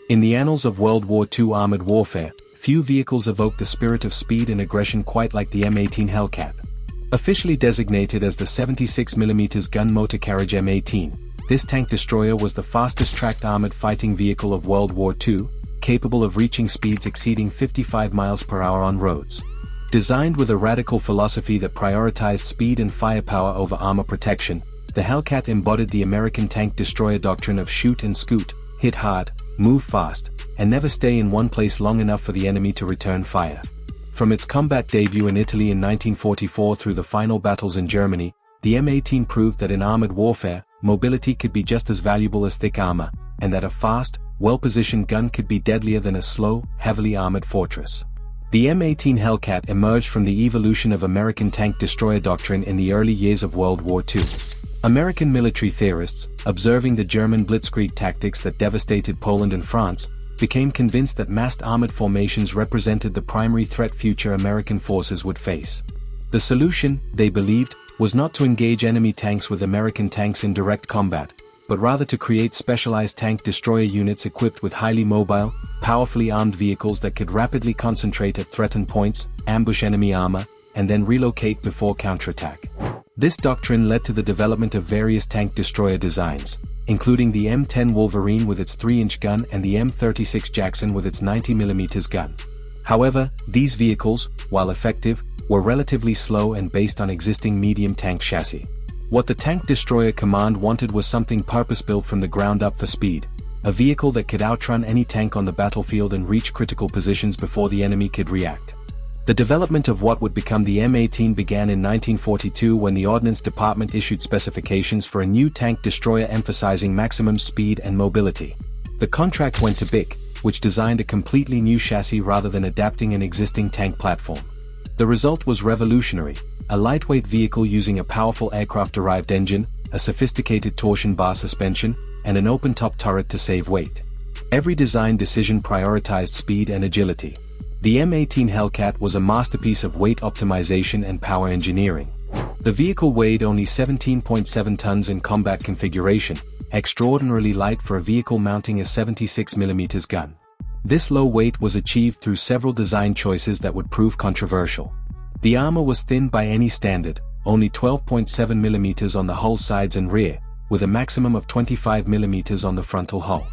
In the annals of World War II armored warfare, few vehicles evoke the spirit of speed and aggression quite like the M18 Hellcat. Officially designated as the 76mm Gun Motor Carriage M18, this tank destroyer was the fastest tracked armored fighting vehicle of World War II, capable of reaching speeds exceeding 55 miles per hour on roads. Designed with a radical philosophy that prioritized speed and firepower over armor protection, the Hellcat embodied the American tank destroyer doctrine of shoot and scoot, hit hard, move fast, and never stay in one place long enough for the enemy to return fire. From its combat debut in Italy in 1944 through the final battles in Germany, the M18 proved that in armored warfare, mobility could be just as valuable as thick armor, and that a fast, well-positioned gun could be deadlier than a slow, heavily armored fortress. The M18 Hellcat emerged from the evolution of American tank destroyer doctrine in the early years of World War II. American military theorists, observing the German blitzkrieg tactics that devastated Poland and France, became convinced that massed armored formations represented the primary threat future American forces would face. The solution, they believed, was not to engage enemy tanks with American tanks in direct combat, but rather to create specialized tank destroyer units equipped with highly mobile, powerfully armed vehicles that could rapidly concentrate at threatened points, ambush enemy armor, and then relocate before counterattack. This doctrine led to the development of various tank destroyer designs, including the M10 Wolverine with its 3-inch gun and the M36 Jackson with its 90mm gun. However, these vehicles, while effective, were relatively slow and based on existing medium tank chassis. What the Tank Destroyer Command wanted was something purpose-built from the ground up for speed, a vehicle that could outrun any tank on the battlefield and reach critical positions before the enemy could react. The development of what would become the M18 began in 1942 when the Ordnance Department issued specifications for a new tank destroyer emphasizing maximum speed and mobility. The contract went to BIC, which designed a completely new chassis rather than adapting an existing tank platform. The result was revolutionary, a lightweight vehicle using a powerful aircraft-derived engine, a sophisticated torsion bar suspension, and an open-top turret to save weight. Every design decision prioritized speed and agility. The M18 Hellcat was a masterpiece of weight optimization and power engineering. The vehicle weighed only 17.7 tons in combat configuration, extraordinarily light for a vehicle mounting a 76mm gun. This low weight was achieved through several design choices that would prove controversial. The armor was thin by any standard, only 12.7mm on the hull sides and rear, with a maximum of 25mm on the frontal hull.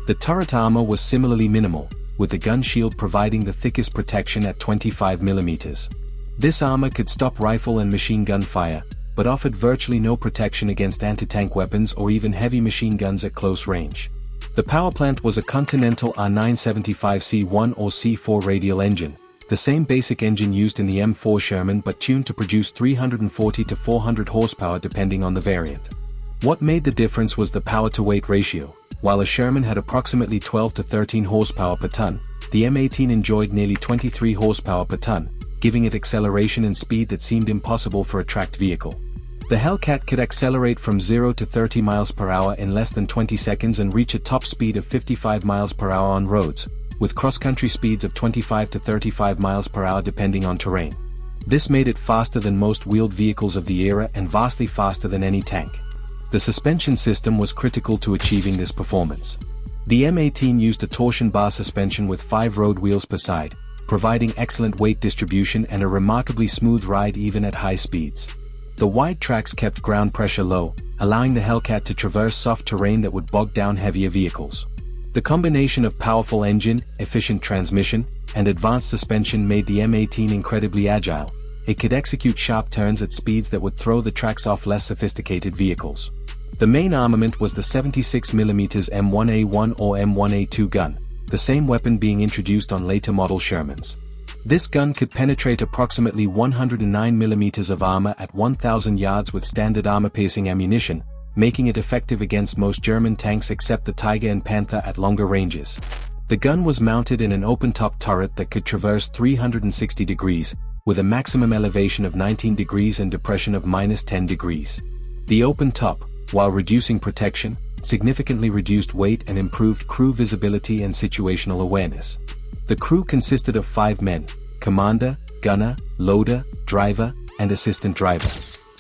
The turret armor was similarly minimal, with the gun shield providing the thickest protection at 25mm. This armor could stop rifle and machine gun fire, but offered virtually no protection against anti-tank weapons or even heavy machine guns at close range. The power plant was a Continental R975C1 or C4 radial engine, the same basic engine used in the M4 Sherman but tuned to produce 340 to 400 horsepower depending on the variant. What made the difference was the power-to-weight ratio. While a Sherman had approximately 12 to 13 horsepower per ton, the M18 enjoyed nearly 23 horsepower per ton, giving it acceleration and speed that seemed impossible for a tracked vehicle. The Hellcat could accelerate from 0 to 30 miles per hour in less than 20 seconds and reach a top speed of 55 miles per hour on roads, with cross-country speeds of 25 to 35 miles per hour depending on terrain. This made it faster than most wheeled vehicles of the era and vastly faster than any tank. The suspension system was critical to achieving this performance. The M18 used a torsion bar suspension with 5 road wheels per side, providing excellent weight distribution and a remarkably smooth ride even at high speeds. The wide tracks kept ground pressure low, allowing the Hellcat to traverse soft terrain that would bog down heavier vehicles. The combination of powerful engine, efficient transmission, and advanced suspension made the M18 incredibly agile. It could execute sharp turns at speeds that would throw the tracks off less sophisticated vehicles. The main armament was the 76mm M1A1 or M1A2 gun, the same weapon being introduced on later model Shermans. This gun could penetrate approximately 109mm of armor at 1,000 yards with standard armor-piercing ammunition, making it effective against most German tanks except the Tiger and Panther at longer ranges. The gun was mounted in an open-top turret that could traverse 360 degrees, with a maximum elevation of 19 degrees and depression of -10 degrees. The open top, while reducing protection, significantly reduced weight and improved crew visibility and situational awareness. The crew consisted of 5 men: commander, gunner, loader, driver, and assistant driver.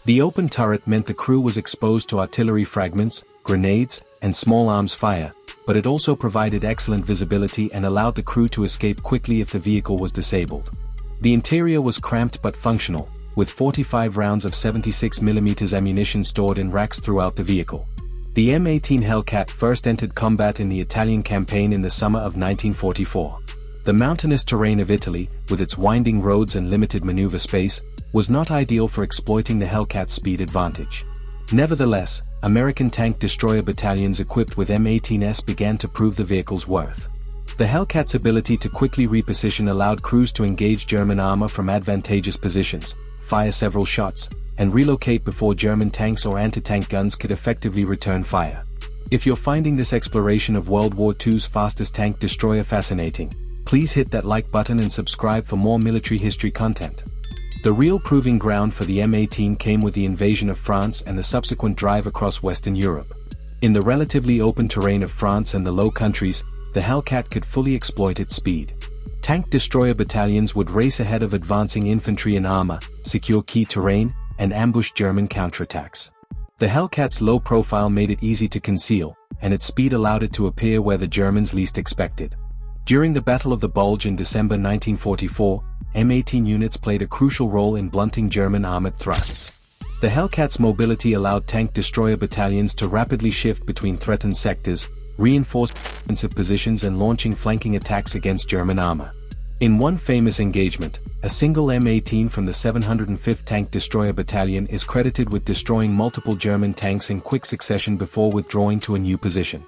The open turret meant the crew was exposed to artillery fragments, grenades, and small arms fire, but it also provided excellent visibility and allowed the crew to escape quickly if the vehicle was disabled. The interior was cramped but functional, with 45 rounds of 76mm ammunition stored in racks throughout the vehicle. The M18 Hellcat first entered combat in the Italian campaign in the summer of 1944. The mountainous terrain of Italy, with its winding roads and limited maneuver space, was not ideal for exploiting the Hellcat's speed advantage. Nevertheless, American tank destroyer battalions equipped with M18s began to prove the vehicle's worth. The Hellcat's ability to quickly reposition allowed crews to engage German armor from advantageous positions, fire several shots, and relocate before German tanks or anti-tank guns could effectively return fire. If you're finding this exploration of World War II's fastest tank destroyer fascinating, please hit that like button and subscribe for more military history content. The real proving ground for the M18 came with the invasion of France and the subsequent drive across Western Europe. In the relatively open terrain of France and the Low Countries, the Hellcat could fully exploit its speed. Tank destroyer battalions would race ahead of advancing infantry in armor, secure key terrain, and ambush German counterattacks. The Hellcat's low profile made it easy to conceal, and its speed allowed it to appear where the Germans least expected. During the Battle of the Bulge in December 1944, M18 units played a crucial role in blunting German armored thrusts. The Hellcat's mobility allowed tank destroyer battalions to rapidly shift between threatened sectors, reinforce defensive positions and launching flanking attacks against German armor. In one famous engagement, a single M18 from the 705th Tank Destroyer Battalion is credited with destroying multiple German tanks in quick succession before withdrawing to a new position.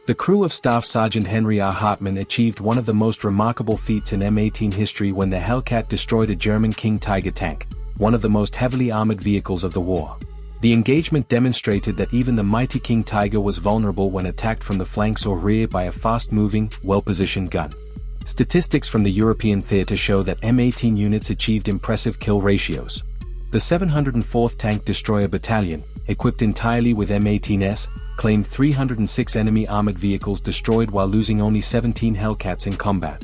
The crew of Staff Sergeant Henry R. Hartmann achieved one of the most remarkable feats in M18 history when the Hellcat destroyed a German 𝐭𝐡𝐢𝐤 tank, one of the most heavily armored vehicles of the war. The engagement demonstrated that even the mighty 𝐭𝐡𝐢𝐤 was vulnerable when attacked from the flanks or rear by a fast-moving, well-positioned gun. Statistics from the European theater show that M18 units achieved impressive kill ratios. The 704th Tank Destroyer Battalion, equipped entirely with M18s, claimed 306 enemy armored vehicles destroyed while losing only 17 Hellcats in combat.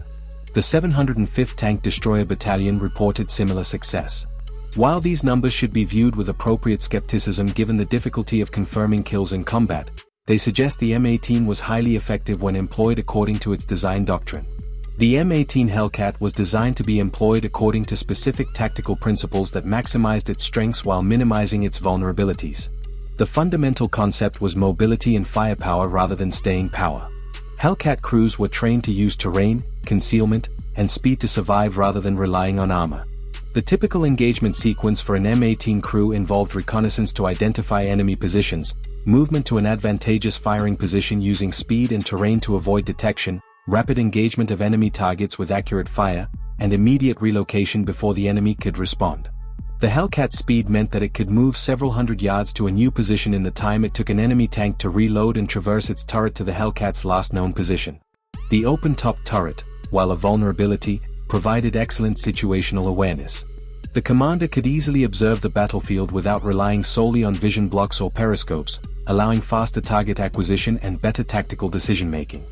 The 705th Tank Destroyer Battalion reported similar success. While these numbers should be viewed with appropriate skepticism given the difficulty of confirming kills in combat, they suggest the M18 was highly effective when employed according to its design doctrine. The M18 Hellcat was designed to be employed according to specific tactical principles that maximized its strengths while minimizing its vulnerabilities. The fundamental concept was mobility and firepower rather than staying power. Hellcat crews were trained to use terrain, concealment, and speed to survive rather than relying on armor. The typical engagement sequence for an M18 crew involved reconnaissance to identify enemy positions, movement to an advantageous firing position using speed and terrain to avoid detection, rapid engagement of enemy targets with accurate fire, and immediate relocation before the enemy could respond. The Hellcat's speed meant that it could move several hundred yards to a new position in the time it took an enemy tank to reload and traverse its turret to the Hellcat's last known position. The open-top turret, while a vulnerability, provided excellent situational awareness. The commander could easily observe the battlefield without relying solely on vision blocks or periscopes, allowing faster target acquisition and better tactical decision-making.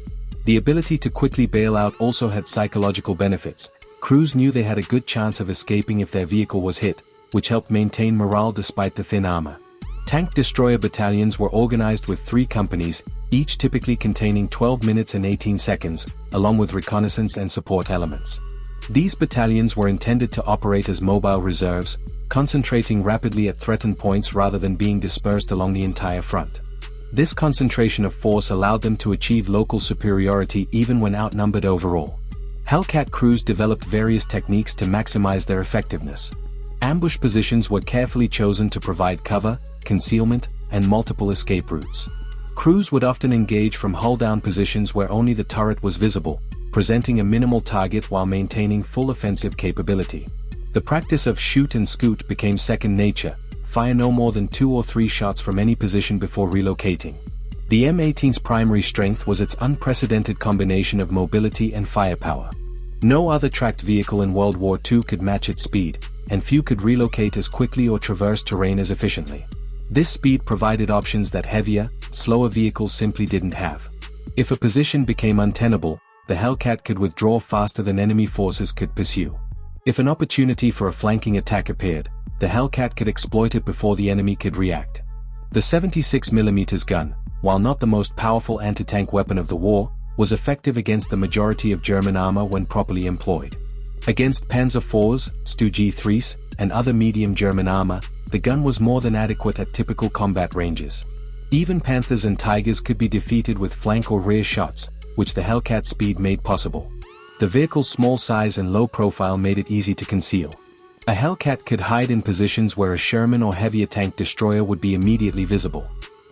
The ability to quickly bail out also had psychological benefits. Crews knew they had a good chance of escaping if their vehicle was hit, which helped maintain morale despite the thin armor. Tank destroyer battalions were organized with 3 companies, each typically containing 12 minutes and 18 seconds, along with reconnaissance and support elements. These battalions were intended to operate as mobile reserves, concentrating rapidly at threatened points rather than being dispersed along the entire front. This concentration of force allowed them to achieve local superiority even when outnumbered overall. Hellcat crews developed various techniques to maximize their effectiveness. Ambush positions were carefully chosen to provide cover, concealment, and multiple escape routes. Crews would often engage from hull-down positions where only the turret was visible, presenting a minimal target while maintaining full offensive capability. The practice of shoot and scoot became second nature. Fire no more than 2 or 3 shots from any position before relocating. The M18's primary strength was its unprecedented combination of mobility and firepower. No other tracked vehicle in World War II could match its speed, and few could relocate as quickly or traverse terrain as efficiently. This speed provided options that heavier, slower vehicles simply didn't have. If a position became untenable, the Hellcat could withdraw faster than enemy forces could pursue. If an opportunity for a flanking attack appeared, the Hellcat could exploit it before the enemy could react. The 76mm gun, while not the most powerful anti-tank weapon of the war, was effective against the majority of German armor when properly employed. Against Panzer IVs, 𝐒𝐢𝐤𝐤, and other medium German armor, the gun was more than adequate at typical combat ranges. Even Panthers and Tigers could be defeated with flank or rear shots, which the Hellcat speed made possible. The vehicle's small size and low profile made it easy to conceal. A Hellcat could hide in positions where a Sherman or heavier tank destroyer would be immediately visible.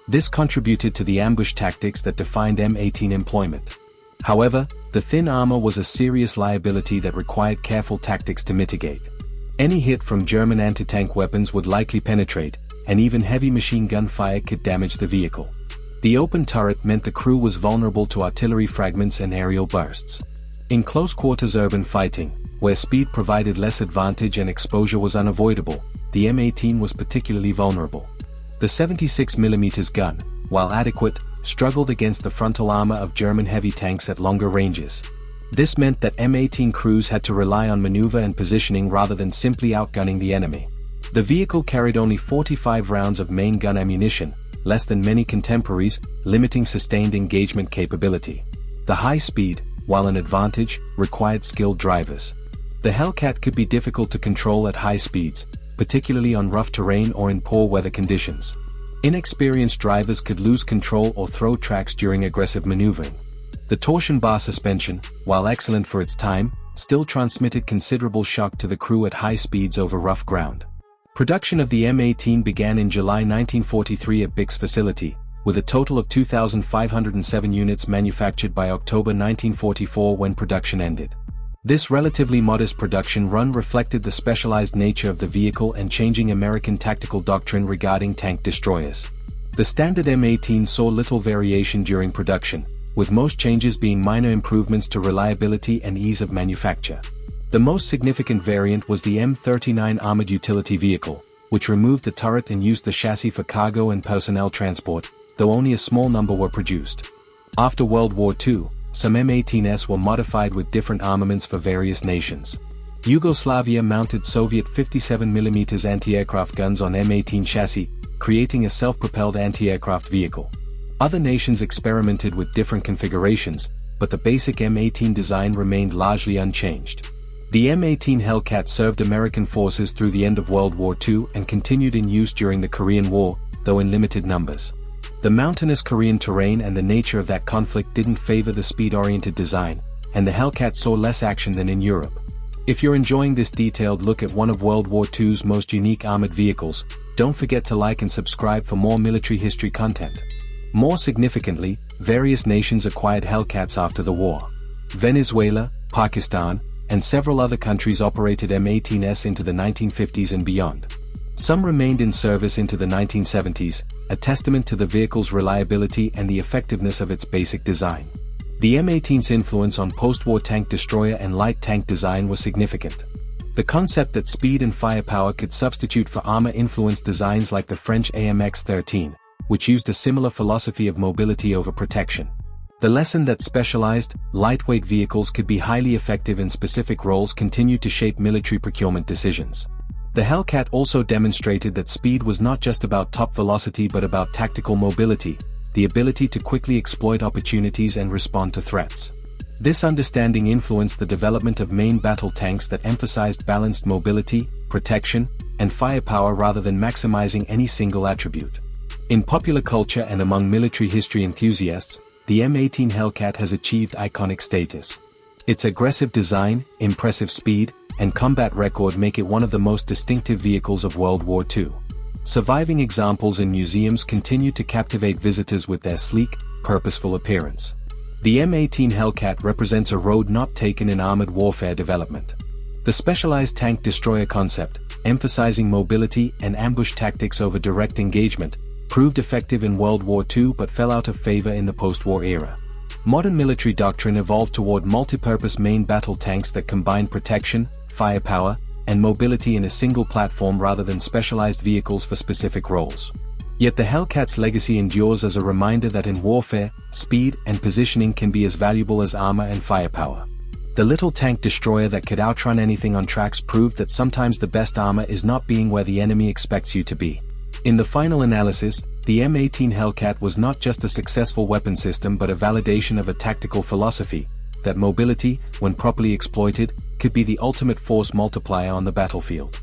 This contributed to the ambush tactics that defined M18 employment. However, the thin armor was a serious liability that required careful tactics to mitigate. Any hit from German anti-tank weapons would likely penetrate, and even heavy machine gun fire could damage the vehicle. The open turret meant the crew was vulnerable to artillery fragments and aerial bursts. In close-quarters urban fighting, where speed provided less advantage and exposure was unavoidable, the M18 was particularly vulnerable. The 76mm gun, while adequate, struggled against the frontal armor of German heavy tanks at longer ranges. This meant that M18 crews had to rely on maneuver and positioning rather than simply outgunning the enemy. The vehicle carried only 45 rounds of main gun ammunition, less than many contemporaries, limiting sustained engagement capability. The high speed, while an advantage, required skilled drivers. The Hellcat could be difficult to control at high speeds, particularly on rough terrain or in poor weather conditions. Inexperienced drivers could lose control or throw tracks during aggressive maneuvering. The torsion bar suspension, while excellent for its time, still transmitted considerable shock to the crew at high speeds over rough ground. Production of the M18 began in July 1943 at BIC's facility, with a total of 2,507 units manufactured by October 1944 when production ended. This relatively modest production run reflected the specialized nature of the vehicle and changing American tactical doctrine regarding tank destroyers. The standard M18 saw little variation during production, with most changes being minor improvements to reliability and ease of manufacture. The most significant variant was the M39 armored utility vehicle, which removed the turret and used the chassis for cargo and personnel transport, though only a small number were produced. After World War II, some M18s were modified with different armaments for various nations. Yugoslavia mounted Soviet 57mm anti-aircraft guns on M18 chassis, creating a self-propelled anti-aircraft vehicle. Other nations experimented with different configurations, but the basic M18 design remained largely unchanged. The M18 Hellcat served American forces through the end of World War II and continued in use during the Korean War, though in limited numbers. The mountainous Korean terrain and the nature of that conflict didn't favor the speed-oriented design, and the Hellcat saw less action than in Europe. If you're enjoying this detailed look at one of World War II's most unique armored vehicles, don't forget to like and subscribe for more military history content. More significantly, various nations acquired Hellcats after the war. Venezuela, Pakistan, and several other countries operated M18s into the 1950s and beyond. Some remained in service into the 1970s, a testament to the vehicle's reliability and the effectiveness of its basic design. The M18's influence on post-war tank destroyer and light tank design was significant. The concept that speed and firepower could substitute for armor influenced designs like the French AMX-13, which used a similar philosophy of mobility over protection. The lesson that specialized, lightweight vehicles could be highly effective in specific roles continued to shape military procurement decisions. The Hellcat also demonstrated that speed was not just about top velocity but about tactical mobility, the ability to quickly exploit opportunities and respond to threats. This understanding influenced the development of main battle tanks that emphasized balanced mobility, protection, and firepower rather than maximizing any single attribute. In popular culture and among military history enthusiasts, the M18 Hellcat has achieved iconic status. Its aggressive design, impressive speed, and combat record make it one of the most distinctive vehicles of World War II. Surviving examples in museums continue to captivate visitors with their sleek, purposeful appearance. The M18 Hellcat represents a road not taken in armored warfare development. The specialized tank destroyer concept, emphasizing mobility and ambush tactics over direct engagement, proved effective in World War II but fell out of favor in the post-war era. Modern military doctrine evolved toward multi-purpose main battle tanks that combine protection, firepower, and mobility in a single platform rather than specialized vehicles for specific roles. Yet the Hellcat's legacy endures as a reminder that in warfare, speed and positioning can be as valuable as armor and firepower. The little tank destroyer that could outrun anything on tracks proved that sometimes the best armor is not being where the enemy expects you to be. In the final analysis, The M18 Hellcat was not just a successful weapon system but a validation of a tactical philosophy, that mobility, when properly exploited, could be the ultimate force multiplier on the battlefield.